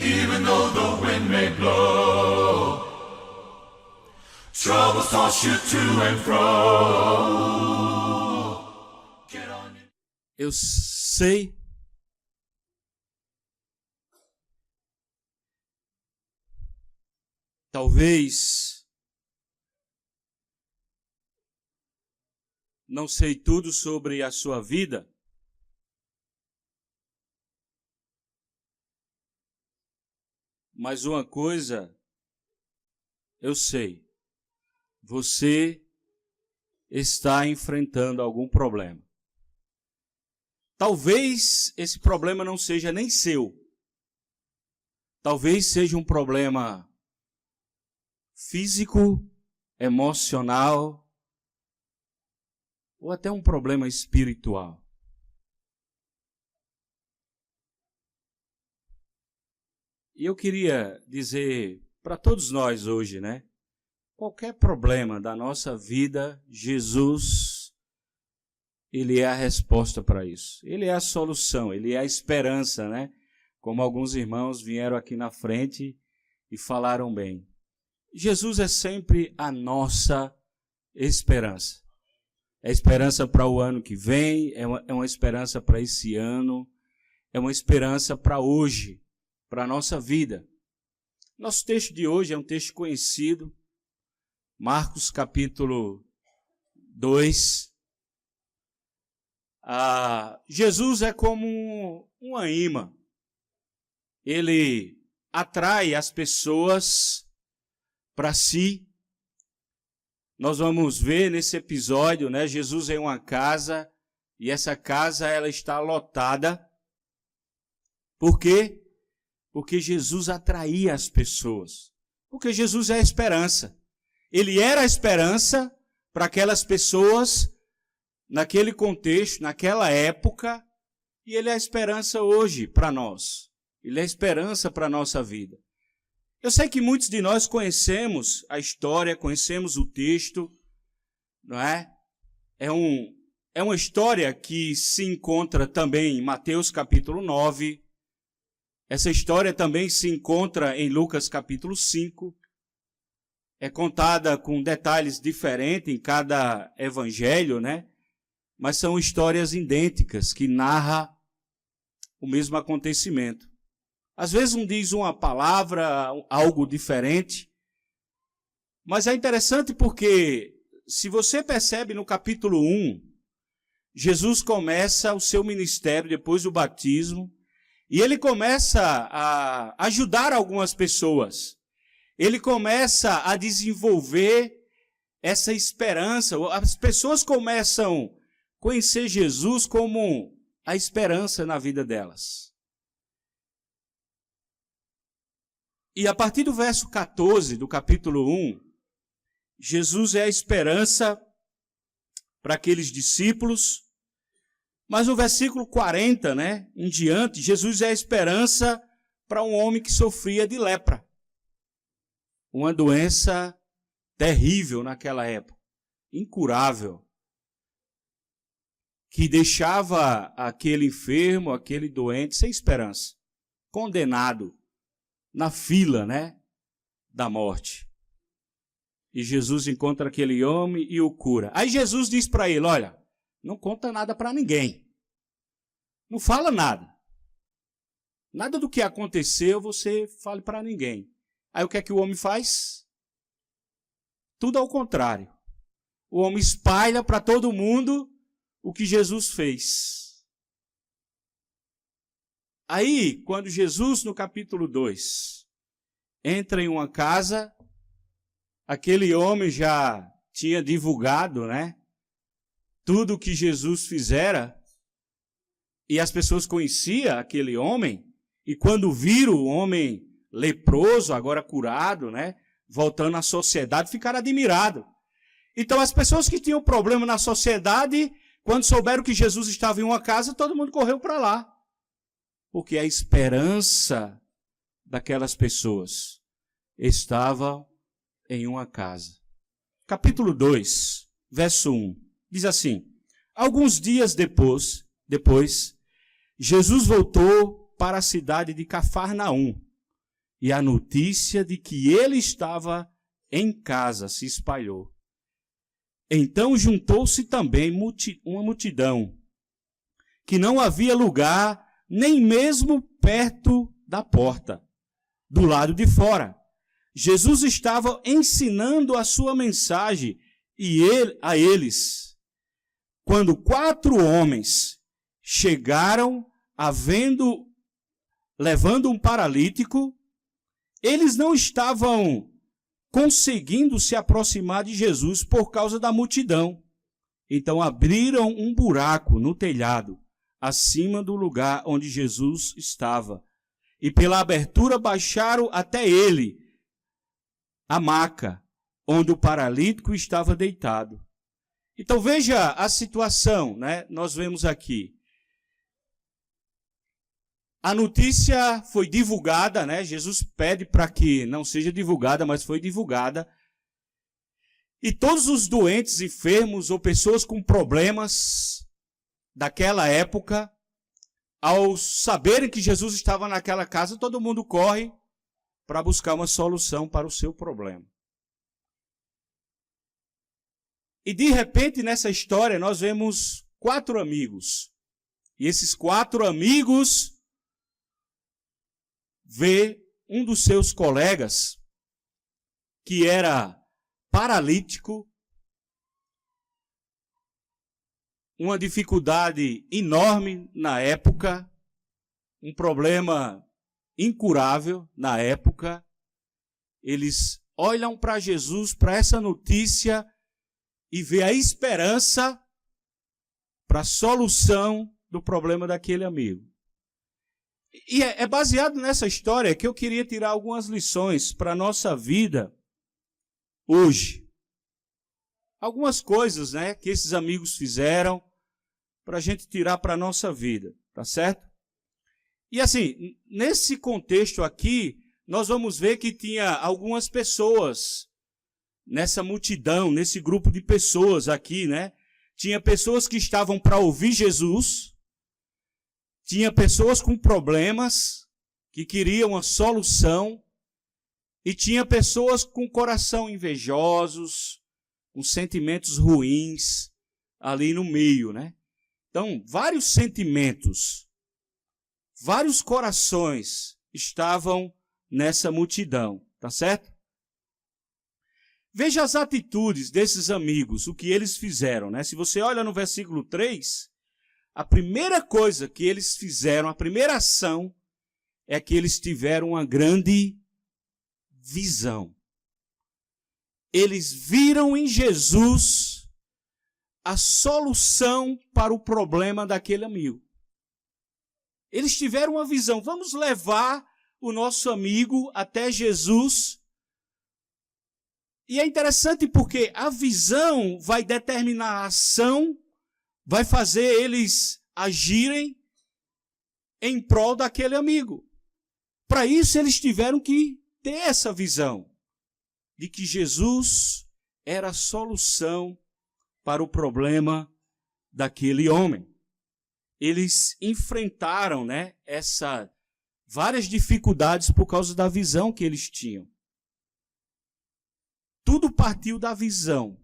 Even though the wind may blow, troubles toss you to and fro. Get on your... Eu sei talvez não sei tudo sobre a sua vida, mas uma coisa eu sei: você está enfrentando algum problema. Talvez esse problema não seja nem seu. Talvez seja um problema físico, emocional, ou até um problema espiritual. E eu queria dizer para todos nós hoje, né? Qualquer problema da nossa vida, Jesus, Ele é a resposta para isso. Ele é a solução, Ele é a esperança, né? Como alguns irmãos vieram aqui na frente e falaram bem. Jesus é sempre a nossa esperança. É esperança para o ano que vem, é uma esperança para esse ano, é uma esperança para hoje, para a nossa vida. Nosso texto de hoje é um texto conhecido, Marcos capítulo 2. Jesus é como uma imã. Ele atrai as pessoas para si. Nós vamos ver nesse episódio, né, Jesus em uma casa, e essa casa ela está lotada. Por quê? Porque Jesus atraía as pessoas. Porque Jesus é a esperança. Ele era a esperança para aquelas pessoas, naquele contexto, naquela época, e Ele é a esperança hoje para nós. Ele é a esperança para a nossa vida. Eu sei que muitos de nós conhecemos a história, conhecemos o texto, não é? É uma história que se encontra também em Mateus capítulo 9. Essa história também se encontra em Lucas capítulo 5. É contada com detalhes diferentes em cada evangelho, né? Mas são histórias idênticas que narram o mesmo acontecimento. Às vezes um diz uma palavra, algo diferente, mas é interessante porque, se você percebe no capítulo 1, Jesus começa o seu ministério depois do batismo, e ele começa a ajudar algumas pessoas. Ele começa a desenvolver essa esperança. As pessoas começam a conhecer Jesus como a esperança na vida delas. E a partir do verso 14 do capítulo 1, Jesus é a esperança para aqueles discípulos. Mas no versículo 40, né, em diante, Jesus é a esperança para um homem que sofria de lepra. Uma doença terrível naquela época, incurável, que deixava aquele enfermo, aquele doente sem esperança, condenado na fila, né, da morte. E Jesus encontra aquele homem e o cura. Aí Jesus diz para ele: olha, não conta nada para ninguém. Não fala nada. Nada do que aconteceu você fale para ninguém. Aí o que é que o homem faz? Tudo ao contrário. O homem espalha para todo mundo o que Jesus fez. Aí, quando Jesus, no capítulo 2, entra em uma casa, aquele homem já tinha divulgado, né, tudo o que Jesus fizera, e as pessoas conheciam aquele homem, e quando viram o homem leproso, agora curado, né, voltando à sociedade, ficaram admirados. Então as pessoas que tinham problema na sociedade, quando souberam que Jesus estava em uma casa, todo mundo correu para lá. Porque a esperança daquelas pessoas estava em uma casa. Capítulo 2, verso 1, diz assim: alguns dias depois, Jesus voltou para a cidade de Cafarnaum, e a notícia de que ele estava em casa se espalhou. Então juntou-se também uma multidão, que não havia lugar nem mesmo perto da porta, do lado de fora. Jesus estava ensinando a sua mensagem a eles, quando 4 homens chegaram levando um paralítico. Eles não estavam conseguindo se aproximar de Jesus por causa da multidão. Então abriram um buraco no telhado, acima do lugar onde Jesus estava. E pela abertura baixaram até ele a maca, onde o paralítico estava deitado. Então veja a situação, né? Nós vemos aqui. A notícia foi divulgada, né? Jesus pede para que não seja divulgada, mas foi divulgada. E todos os doentes, enfermos ou pessoas com problemas daquela época, ao saberem que Jesus estava naquela casa, todo mundo corre para buscar uma solução para o seu problema. E de repente, nessa história, nós vemos 4 amigos. E esses 4 amigos vê um dos seus colegas, que era paralítico, uma dificuldade enorme na época, um problema incurável na época. Eles olham para Jesus, para essa notícia, e vê a esperança para a solução do problema daquele amigo. E é baseado nessa história que eu queria tirar algumas lições para a nossa vida hoje. Algumas coisas, né, que esses amigos fizeram para a gente tirar para a nossa vida, tá certo? E assim, nesse contexto aqui, nós vamos ver que tinha algumas pessoas nessa multidão, nesse grupo de pessoas aqui, né? Tinha pessoas que estavam para ouvir Jesus, tinha pessoas com problemas, que queriam uma solução, e tinha pessoas com coração invejosos, com sentimentos ruins, ali no meio, né? Então, vários sentimentos, vários corações estavam nessa multidão, tá certo? Veja as atitudes desses amigos, o que eles fizeram, né? Se você olha no versículo 3, a primeira coisa que eles fizeram, a primeira ação, é que eles tiveram uma grande visão. Eles viram em Jesus a solução para o problema daquele amigo. Eles tiveram uma visão. Vamos levar o nosso amigo até Jesus. E é interessante porque a visão vai determinar a ação, vai fazer eles agirem em prol daquele amigo. Para isso, eles tiveram que ter essa visão de que Jesus era a solução para o problema daquele homem. Eles enfrentaram, né, várias dificuldades por causa da visão que eles tinham. Tudo partiu da visão.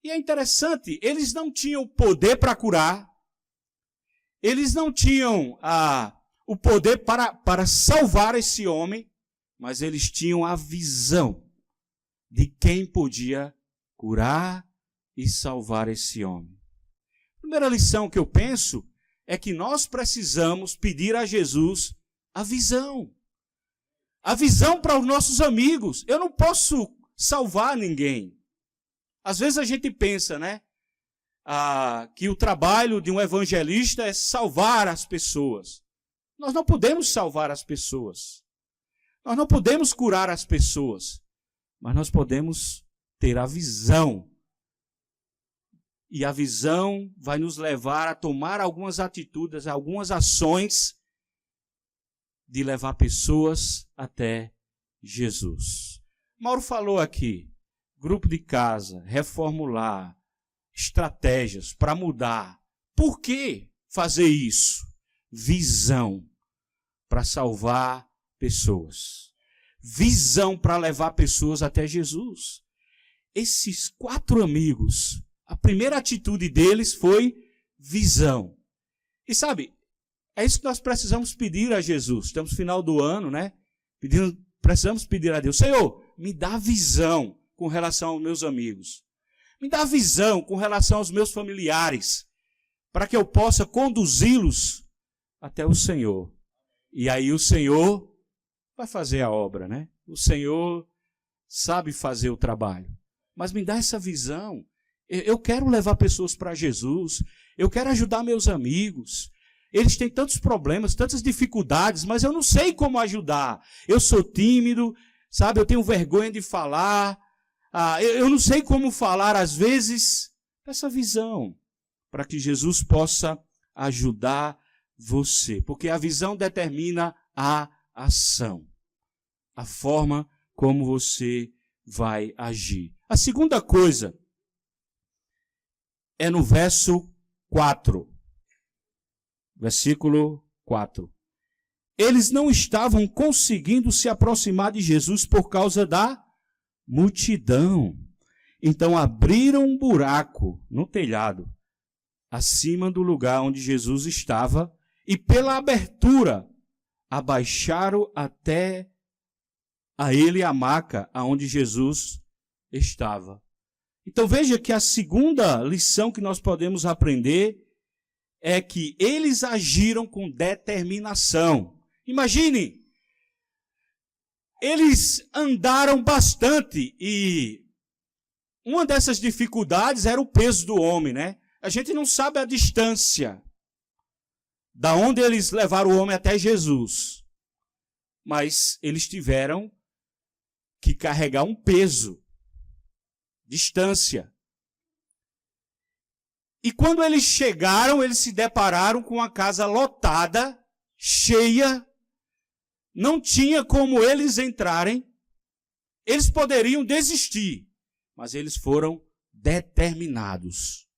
E é interessante, eles não tinham poder para curar, eles não tinham o poder para salvar esse homem, mas eles tinham a visão de quem podia curar e salvar esse homem. A primeira lição que eu penso é que nós precisamos pedir a Jesus a visão. A visão para os nossos amigos. Eu não posso salvar ninguém. Às vezes a gente pensa, né, que o trabalho de um evangelista é salvar as pessoas. Nós não podemos salvar as pessoas. Nós não podemos curar as pessoas. Mas nós podemos ter a visão. E a visão vai nos levar a tomar algumas atitudes, algumas ações de levar pessoas até Jesus. Mauro falou aqui, grupo de casa, reformular, estratégias para mudar. Por que fazer isso? Visão para salvar pessoas. visão para levar pessoas até Jesus. Esses 4 amigos, a primeira atitude deles foi visão. E sabe, é isso que nós precisamos pedir a Jesus. Estamos no final do ano, né? Precisamos pedir a Deus: Senhor, me dá visão com relação aos meus amigos. Me dá visão com relação aos meus familiares, para que eu possa conduzi-los até o Senhor. E aí o Senhor vai fazer a obra, né? O Senhor sabe fazer o trabalho. Mas me dá essa visão. Eu quero levar pessoas para Jesus. Eu quero ajudar meus amigos. Eles têm tantos problemas, tantas dificuldades, mas eu não sei como ajudar. Eu sou tímido, sabe? Eu tenho vergonha de falar. Eu não sei como falar às vezes. Essa visão, para que Jesus possa ajudar você. Porque a visão determina a ação. A forma como você vai agir. A segunda coisa é no verso 4. Versículo 4. Eles não estavam conseguindo se aproximar de Jesus por causa da multidão. Então abriram um buraco no telhado, acima do lugar onde Jesus estava, e pela abertura abaixaram até a ele a maca aonde Jesus estava. Então veja que a segunda lição que nós podemos aprender é que eles agiram com determinação. Imagine, eles andaram bastante e uma dessas dificuldades era o peso do homem, né? A gente não sabe a distância da onde eles levaram o homem até Jesus, mas eles tiveram que carregar um peso, distância. E quando eles chegaram, eles se depararam com a casa lotada, cheia, não tinha como eles entrarem. Eles poderiam desistir, mas eles foram determinados.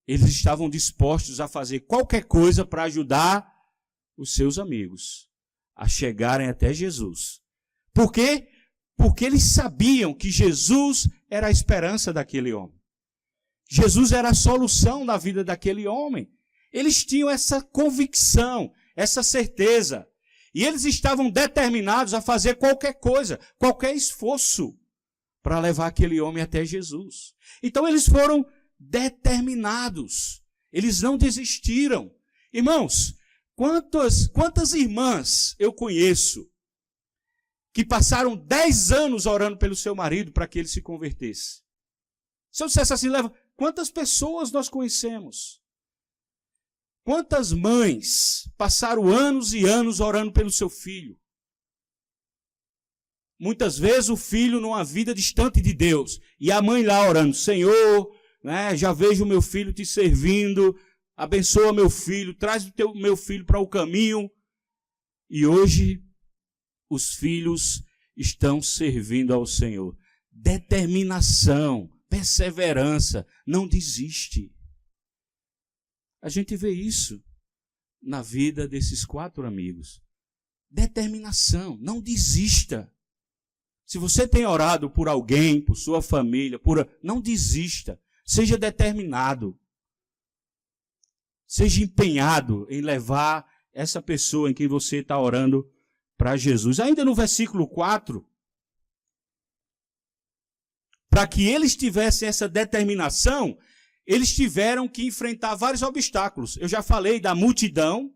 Eles estavam dispostos a fazer qualquer coisa para ajudar os seus amigos a chegarem até Jesus. Por quê? Porque eles sabiam que Jesus era a esperança daquele homem. Jesus era a solução na vida daquele homem. Eles tinham essa convicção, essa certeza. E eles estavam determinados a fazer qualquer coisa, qualquer esforço para levar aquele homem até Jesus. Então eles foram determinados. Eles não desistiram. Irmãos, quantas irmãs eu conheço que passaram 10 anos orando pelo seu marido para que ele se convertesse? Se eu dissesse assim, quantas pessoas nós conhecemos? Quantas mães passaram anos e anos orando pelo seu filho? Muitas vezes o filho numa vida distante de Deus. E a mãe lá orando: Senhor, né, já vejo o meu filho te servindo, abençoa meu filho, traz o meu filho para o caminho. E hoje os filhos estão servindo ao Senhor. Determinação, perseverança, não desiste. A gente vê isso na vida desses 4 amigos. Determinação, não desista. Se você tem orado por alguém, por sua família, não desista. Seja determinado. Seja empenhado em levar essa pessoa em quem você está orando para Jesus. Ainda no versículo 4, para que eles tivessem essa determinação, eles tiveram que enfrentar vários obstáculos. Eu já falei da multidão,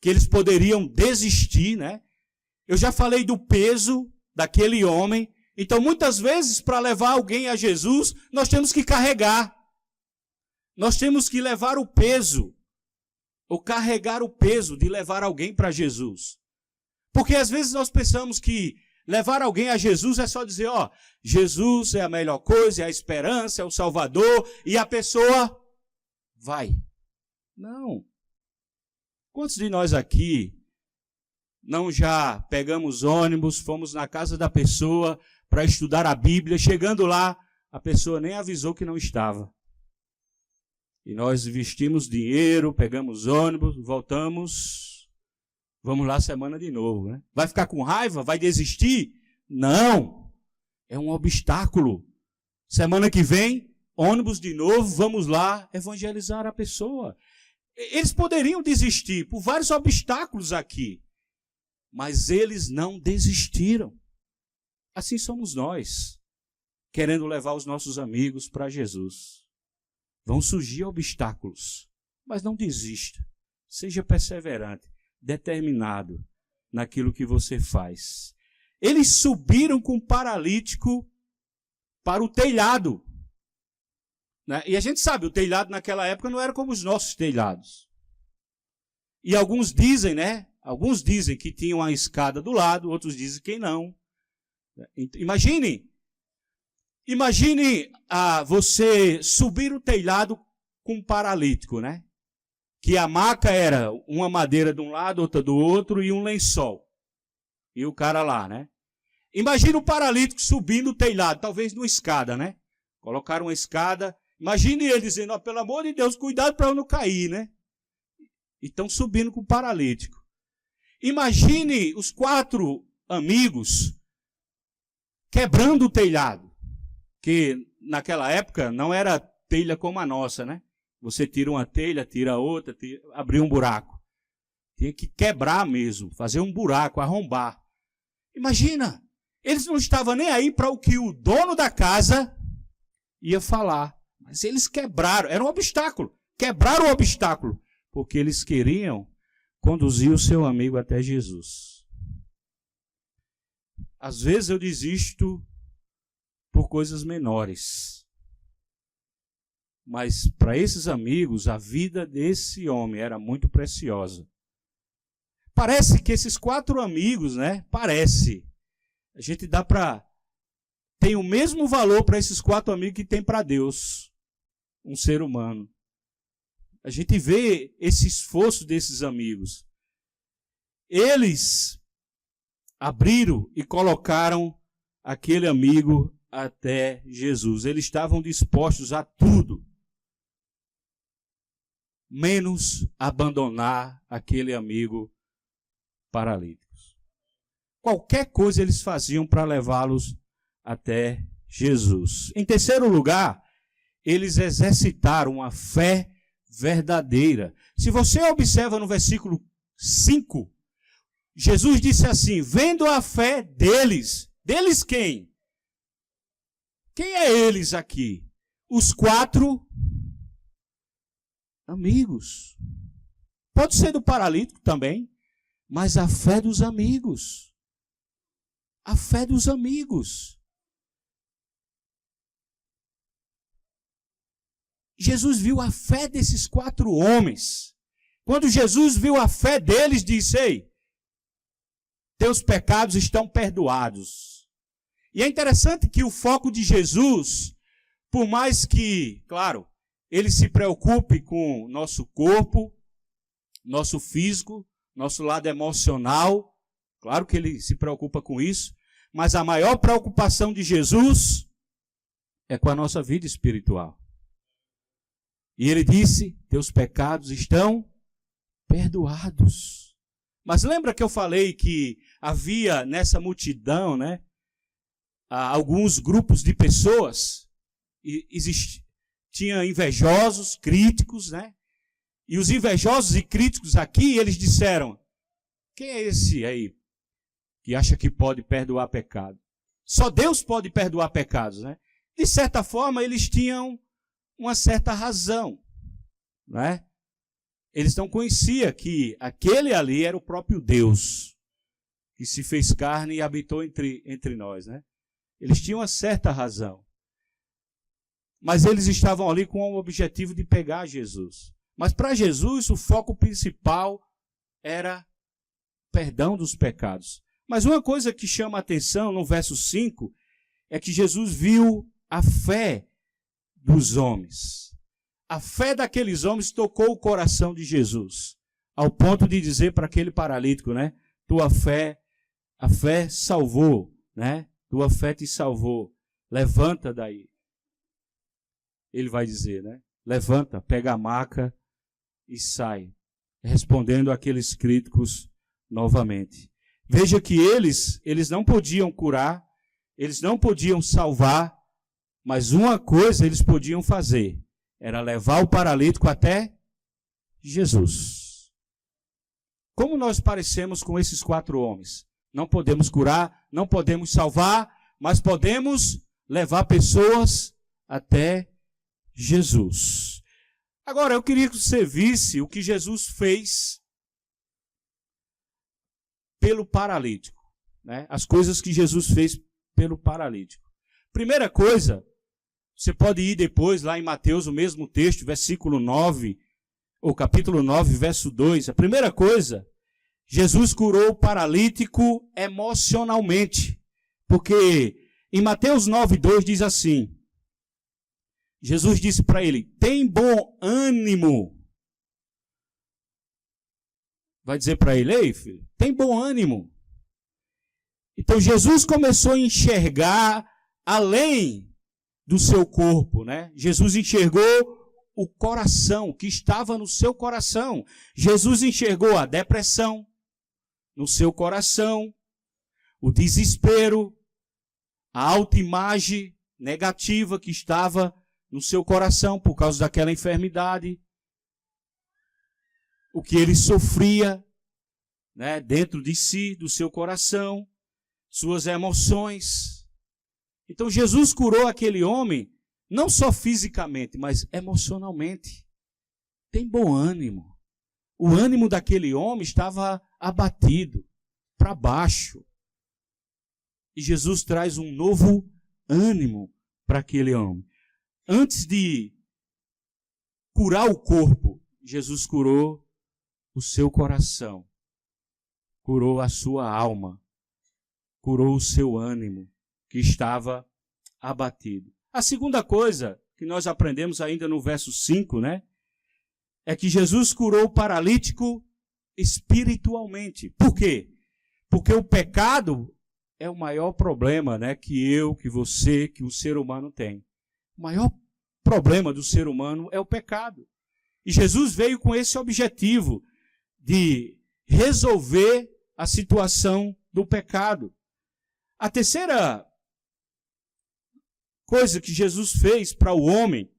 que eles poderiam desistir, né? Eu já falei do peso daquele homem. Então, muitas vezes, para levar alguém a Jesus, nós temos que carregar. Nós temos que levar o peso, ou carregar o peso de levar alguém para Jesus. Porque às vezes nós pensamos que levar alguém a Jesus é só dizer, Jesus é a melhor coisa, é a esperança, é o Salvador, e a pessoa vai. Não. Quantos de nós aqui não já pegamos ônibus, fomos na casa da pessoa para estudar a Bíblia, chegando lá, a pessoa nem avisou que não estava. E nós investimos dinheiro, pegamos ônibus, voltamos Vamos lá semana de novo, né? Vai ficar com raiva? Vai desistir? Não. É um obstáculo. Semana que vem, ônibus de novo, vamos lá evangelizar a pessoa. Eles poderiam desistir por vários obstáculos aqui, mas eles não desistiram. Assim somos nós, querendo levar os nossos amigos para Jesus. Vão surgir obstáculos, mas não desista. Seja perseverante, determinado naquilo que você faz. Eles subiram com o paralítico para o telhado. Né? E a gente sabe, o telhado naquela época não era como os nossos telhados. E alguns dizem, né? Alguns dizem que tinha uma escada do lado, outros dizem que não. Imagine você subir o telhado com um paralítico, né? Que a maca era uma madeira de um lado, outra do outro e um lençol. E o cara lá, né? Imagine o paralítico subindo o telhado, talvez numa escada, né? Colocaram uma escada. Imagine ele dizendo, pelo amor de Deus, cuidado para eu não cair, né? E estão subindo com o paralítico. Imagine os 4 amigos quebrando o telhado. Que naquela época não era telha como a nossa, né? Você tira uma telha, tira outra, abrir um buraco. Tinha que quebrar mesmo, fazer um buraco, arrombar. Imagina, eles não estavam nem aí para o que o dono da casa ia falar. Mas eles quebraram, era um obstáculo. Quebraram o obstáculo, porque eles queriam conduzir o seu amigo até Jesus. Às vezes eu desisto por coisas menores. Mas para esses amigos, a vida desse homem era muito preciosa. Parece que esses 4 amigos, né? Parece. A gente dá para... Tem o mesmo valor para esses 4 amigos que tem para Deus, um ser humano. A gente vê esse esforço desses amigos. Eles abriram e colocaram aquele amigo até Jesus. Eles estavam dispostos a tudo, menos abandonar aquele amigo paralítico. Qualquer coisa eles faziam para levá-los até Jesus. Em terceiro lugar, eles exercitaram a fé verdadeira. Se você observa no versículo 5, Jesus disse assim, vendo a fé deles. Deles quem? Quem é eles aqui? Os 4 amigos. Pode ser do paralítico também, mas a fé dos amigos. A fé dos amigos. Jesus viu a fé desses 4 homens. Quando Jesus viu a fé deles, disse, ei, teus pecados estão perdoados. E é interessante que o foco de Jesus, por mais que, claro, ele se preocupe com nosso corpo, nosso físico, nosso lado emocional, claro que ele se preocupa com isso, mas a maior preocupação de Jesus é com a nossa vida espiritual. E ele disse, teus pecados estão perdoados. Mas lembra que eu falei que havia nessa multidão, né, alguns grupos de pessoas, tinha invejosos, críticos, né? E os invejosos e críticos aqui, eles disseram, quem é esse aí que acha que pode perdoar pecado? Só Deus pode perdoar pecados, né? De certa forma, eles tinham uma certa razão, né? Eles não conheciam que aquele ali era o próprio Deus, que se fez carne e habitou entre nós, né? Eles tinham uma certa razão. Mas eles estavam ali com o objetivo de pegar Jesus. Mas para Jesus, o foco principal era perdão dos pecados. Mas uma coisa que chama a atenção no verso 5 é que Jesus viu a fé dos homens. A fé daqueles homens tocou o coração de Jesus, ao ponto de dizer para aquele paralítico, né? A fé salvou, né? Tua fé te salvou. Levanta daí. Ele vai dizer, né? Levanta, pega a maca e sai. Respondendo àqueles críticos, novamente. Veja que eles não podiam curar, eles não podiam salvar, mas uma coisa eles podiam fazer, era levar o paralítico até Jesus. Como nós parecemos com esses 4 homens? Não podemos curar, não podemos salvar, mas podemos levar pessoas até Jesus. Agora, eu queria que você visse o que Jesus fez pelo paralítico, né? As coisas que Jesus fez pelo paralítico. Primeira coisa, você pode ir depois lá em Mateus, o mesmo texto, versículo 9, ou capítulo 9, verso 2. A primeira coisa, Jesus curou o paralítico emocionalmente, porque em Mateus 9, 2 diz assim, Jesus disse para ele, tem bom ânimo. Vai dizer para ele, ei filho, tem bom ânimo. Então Jesus começou a enxergar além do seu corpo, né? Jesus enxergou o coração, o que estava no seu coração. Jesus enxergou a depressão no seu coração, o desespero, a autoimagem negativa que estava no seu coração por causa daquela enfermidade, o que ele sofria, né, dentro de si, do seu coração, suas emoções. Então Jesus curou aquele homem, não só fisicamente, mas emocionalmente. Tem bom ânimo. O ânimo daquele homem estava abatido, para baixo. E Jesus traz um novo ânimo para aquele homem. Antes de curar o corpo, Jesus curou o seu coração, curou a sua alma, curou o seu ânimo, que estava abatido. A segunda coisa que nós aprendemos ainda no verso 5, né? É que Jesus curou o paralítico espiritualmente. Por quê? Porque o pecado é o maior problema, né, que eu, que você, que o ser humano tem. O maior problema do ser humano é o pecado. E Jesus veio com esse objetivo de resolver a situação do pecado. A terceira coisa que Jesus fez para o homem,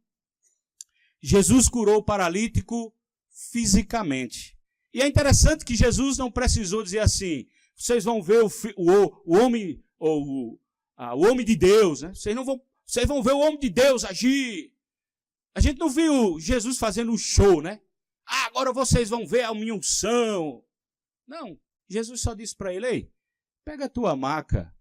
Jesus curou o paralítico fisicamente. E é interessante que Jesus não precisou dizer assim, vocês vão ver o homem, o homem de Deus, né? Vocês vão ver o homem de Deus agir. A gente não viu Jesus fazendo um show, né? Ah, agora vocês vão ver a minha unção. Não, Jesus só disse para ele, ei, pega a tua maca,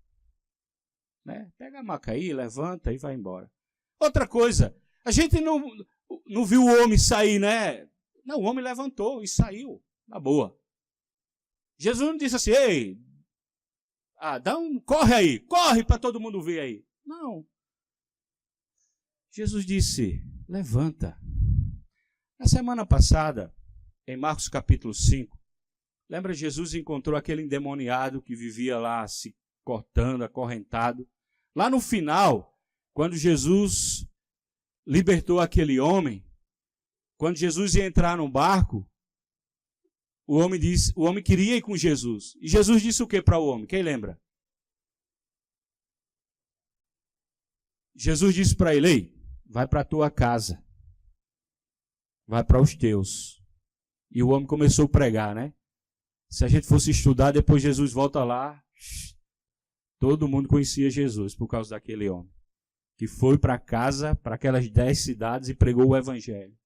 né? Pega a maca aí, levanta e vai embora. Outra coisa, a gente não viu o homem sair, né? Não, o homem levantou e saiu, na boa. Jesus não disse assim, ei, corre aí, corre para todo mundo ver aí. Não. Jesus disse, levanta. Na semana passada, em Marcos capítulo 5, lembra, Jesus encontrou aquele endemoniado que vivia lá se cortando, acorrentado. Lá no final, quando Jesus libertou aquele homem, quando Jesus ia entrar no barco, o homem queria ir com Jesus. E Jesus disse o que para o homem? Quem lembra? Jesus disse para ele, ei, vai para a tua casa. Vai para os teus. E o homem começou a pregar, né? Se a gente fosse estudar, depois Jesus volta lá, todo mundo conhecia Jesus por causa daquele homem. Que foi para casa, para aquelas 10 cidades e pregou o evangelho.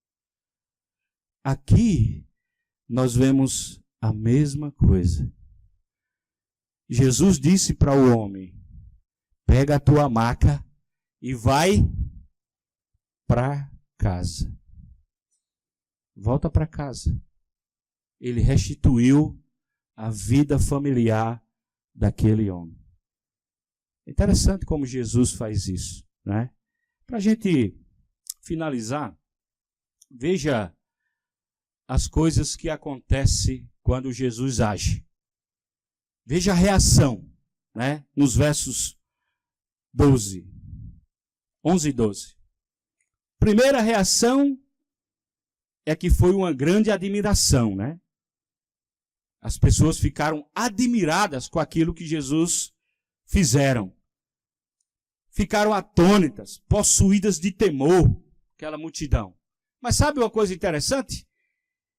Aqui, nós vemos a mesma coisa. Jesus disse para o homem, pega a tua maca e vai para casa. Volta para casa. Ele restituiu a vida familiar daquele homem. É interessante como Jesus faz isso, né? Para a gente finalizar, veja as coisas que acontecem quando Jesus age. Veja a reação, né? Nos versos 11 e 12. Primeira reação é que foi uma grande admiração, né? As pessoas ficaram admiradas com aquilo que Jesus fizeram. Ficaram atônitas, possuídas de temor, aquela multidão. Mas sabe uma coisa interessante?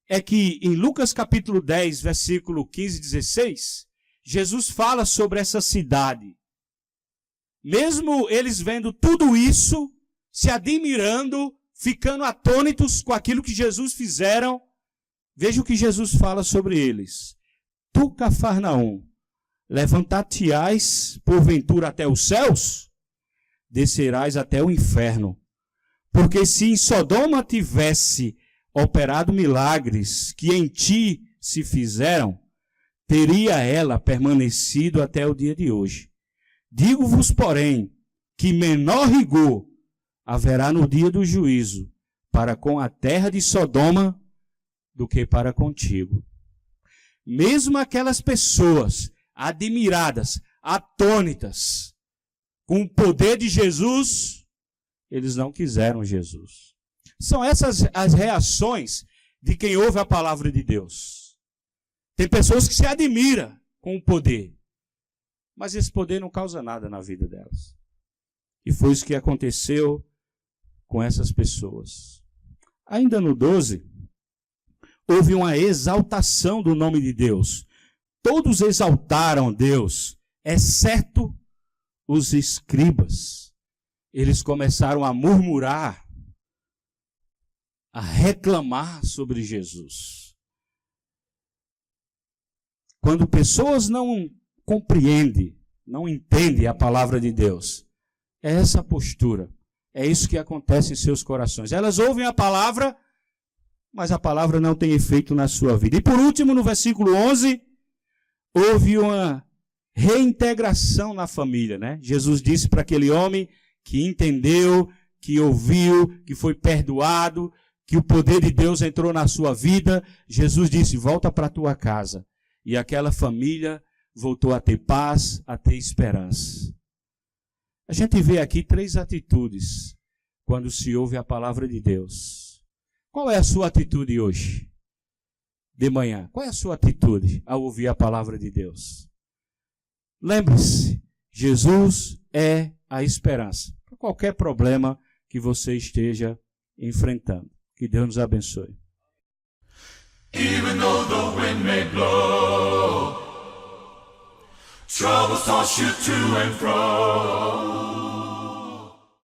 É que em Lucas capítulo 10, versículo 15 e 16, Jesus fala sobre essa cidade. Mesmo eles vendo tudo isso, se admirando, ficando atônitos com aquilo que Jesus fizeram, veja o que Jesus fala sobre eles. Tu, Cafarnaum, levantar-te-ás porventura até os céus, descerás até o inferno. Porque se em Sodoma tivesse operado milagres que em ti se fizeram, teria ela permanecido até o dia de hoje. Digo-vos, porém, que menor rigor haverá no dia do juízo para com a terra de Sodoma do que para contigo. Mesmo aquelas pessoas admiradas, atônitas, com o poder de Jesus, eles não quiseram Jesus. São essas as reações de quem ouve a palavra de Deus. Tem pessoas que se admiram com o poder, mas esse poder não causa nada na vida delas. E foi isso que aconteceu com essas pessoas. Ainda no 12, houve uma exaltação do nome de Deus. Todos exaltaram Deus, exceto os escribas. Eles começaram a murmurar, a reclamar sobre Jesus. Quando pessoas não compreendem, não entendem a palavra de Deus, é essa postura. É isso que acontece em seus corações. Elas ouvem a palavra, mas a palavra não tem efeito na sua vida. E por último, no versículo 11, houve uma reintegração na família, né? Jesus disse para aquele homem que entendeu, que ouviu, que foi perdoado, que o poder de Deus entrou na sua vida. Jesus disse, volta para a tua casa. E aquela família voltou a ter paz, a ter esperança. A gente vê aqui 3 atitudes quando se ouve a palavra de Deus. Qual é a sua atitude hoje? De manhã. Qual é a sua atitude ao ouvir a palavra de Deus? Lembre-se, Jesus é a esperança para qualquer problema que você esteja enfrentando. Que Deus nos abençoe. Even though the wind may blow, troubles toss you to and fro.